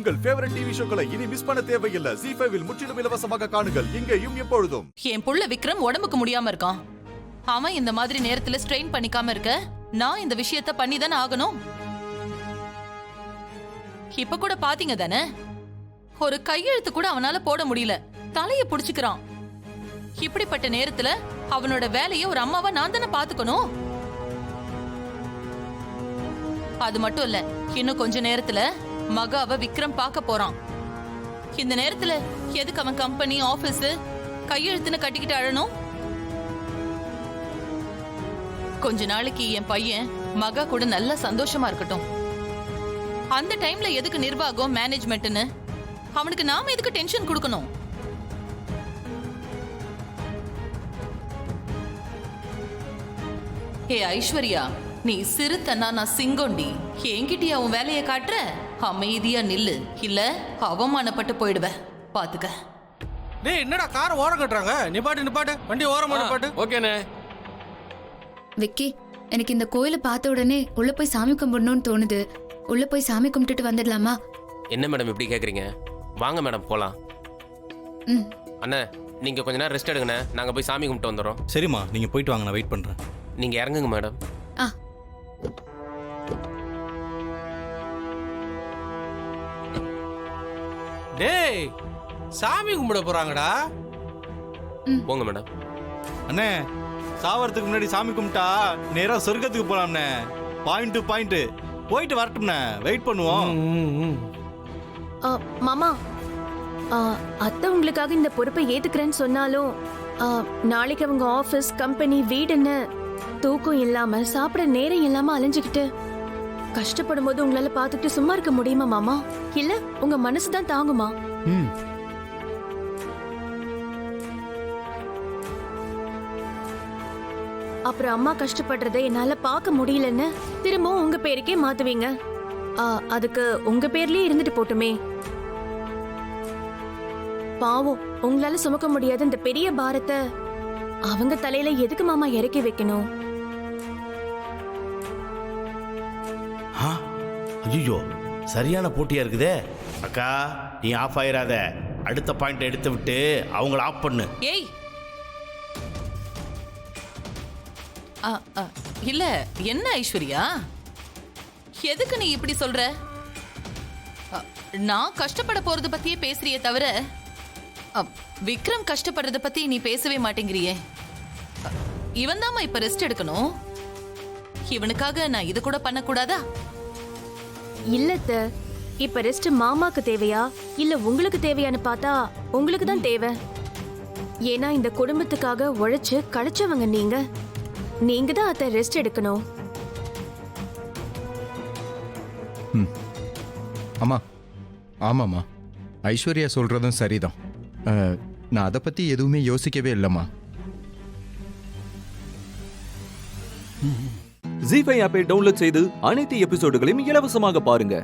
உங்கள் favourite TV ஷோக்களை இனி miss பண்ண தேவையில்லை. ZEE5 இல் முற்றிலும் இலவசமாக காணுங்கள். இங்கேயும் எப்பொழுதும். என் புள்ள விக்ரம் உடம்புக்கு முடியாம இருக்கான். அவன் இந்த மாதிரி நேரத்துல ஸ்ட்ரெயின் பண்ணிக்காம இருக்க நான் இந்த விஷயத்த பண்ணிதானே ஆகணும். இப்ப கூட பாத்தீங்க தானே, ஒரு கையெழுத்து கூட அவனால போட முடியல, தலைய புடிச்சுக்கிறான். இப்படிப்பட்ட நேரத்துல அவனோட வேலையை ஒரு அம்மாவா நான் தானே பாத்துக்கணும். அது மட்டும் இல்ல, இன்னும் கொஞ்ச நேரத்துல மகாவ விக்ரம் பார்க்க போறான். இந்த நேரத்துல எதுக்கு அவன் கம்பெனி ஆபீஸ் கையெழுத்துன்னு கட்டிக்கிட்டு அழணும்? கொஞ்ச நாளைக்கு என் பையன் மகா கூட நல்ல சந்தோஷமா இருக்கட்டும். அந்த டைம்ல எதுக்கு நிர்வாகம் மேனேஜ்மெண்ட்னு அவனுக்கு நாம எதுக்கு டென்ஷன் கொடுக்கணும்? ஏ ஐஸ்வர்யா, நீ சிறுத்தனா, நான் சிங்கோண்டி. என்கிட்டயா உன் வேலையை காட்டுற? அமைதியா நில்லு, இல்ல அவமானப்பட்டு போயிடுவ. பாத்துக்க. டேய், என்னடா கார் ஓரம் கட்டுறாங்க? நிப்பாட்டு வண்டி ஓரம் நிப்பாட்டு. ஓகேண்ணே. விக்கி, எனக்கு இந்த கோயிலை பார்த்த உடனே உள்ள போய் சாமி கும்பிடணும்னு தோணுது. உள்ள போய் சாமி கும்பிட்டுட்டு வந்துடலாமா? என்ன மேடம் இப்படி கேக்குறீங்க? வாங்க மேடம் போலாம். அண்ணா, நீங்க கொஞ்ச நேரம் ரெஸ்ட் எடுங்கண்ணே, நாங்க போய் சாமி கும்பிட்டு வந்துடுறோம். சரிம்மா, நீங்க போயிட்டு வாங்க, நான் வெயிட் பண்றேன். நீங்க இறங்குங்க மேடம். டேய், சாமி கும்பிட போறாங்கடா. போங்க மேடம். அண்ணே, சாவறதுக்கு முன்னாடி சாமி கும்பிட்டா நேரா சொர்க்கத்துக்கு போலாம்ண்ணே. பாயிண்ட் டு பாயிண்ட் போயிட்டு வரட்டும்ண்ணே, வெயிட் பண்ணுவோம். மாமா, அத்தை உங்களுக்காக இந்த பொறுப்பை ஏத்துக்கிறேன்னு சொன்னாலும் நாளைக்கு அவங்க ஆபீஸ் கம்பெனி வீடுன்னு தூக்கம் இல்லாம சாப்பிட நேரம் இல்லாம அலைஞ்சுக்கிட்டு கஷ்டப்படும் போது உங்களால பாத்துக்கிட்டு சும்மா இருக்க முடியுமா மாமா? இல்ல உங்க மனசுதான் தாங்குமா? அப்புறம் அம்மா கஷ்டப்படுறதை என்னால பார்க்க முடியலன்னு திரும்பவும் உங்க பேருக்கே மாத்துவீங்க. அதுக்கு உங்க பேர்லயே இருந்துட்டு போட்டுமே. பாவம், உங்களால சுமக்க முடியாத இந்த பெரிய பாரத்தை அவங்க தலையில எதுக்கு மாமா இறக்கி வைக்கணும்? ஐயோ, சரியான போட்டியா இருக்குதே. அக்கா, நீ ஆஃப் ஆயிராத. அடுத்த பாயிண்ட் எடுத்து விட்டு அவங்கள ஆஃப் பண்ணு. ஏய், இல்ல என்ன ஐஸ்வர்யா, எதுக்கு நீ இப்படி சொல்ற? நான் கஷ்டப்பட போறத பத்தியே பேசுறியே தவிர விக்ரம் கஷ்டப்படுறத பத்தி நீ பேசவே மாட்டேங்கிறியே. இவன் தாமா இப்ப ரெஸ்ட் எடுக்கணும். இவனுக்காக நான் இது கூட பண்ண கூடாதா? இல்லத்த, இப்ப ரெஸ்ட் மாமாக்கு தேவையா இல்ல உங்களுக்கு தேவையான்னு பார்த்தா உங்களுக்கு தான் தேவை. ஏன்னா இந்த குடும்பத்துக்காக உழைச்சு கழிச்சவங்க நீங்க தான் அத்தை ரெஸ்ட் எடுக்கணும். அம்மா, ஆமாம்மா, ஐஸ்வர்யா சொல்றதும் சரிதான். நான் அதை பத்தி எதுவுமே யோசிக்கவே இல்லைம்மா. ZEE5 ஆப்பை டவுன்லோட் செய்து அனைத்து எபிசோடுகளையும் இலவசமாக பாருங்க.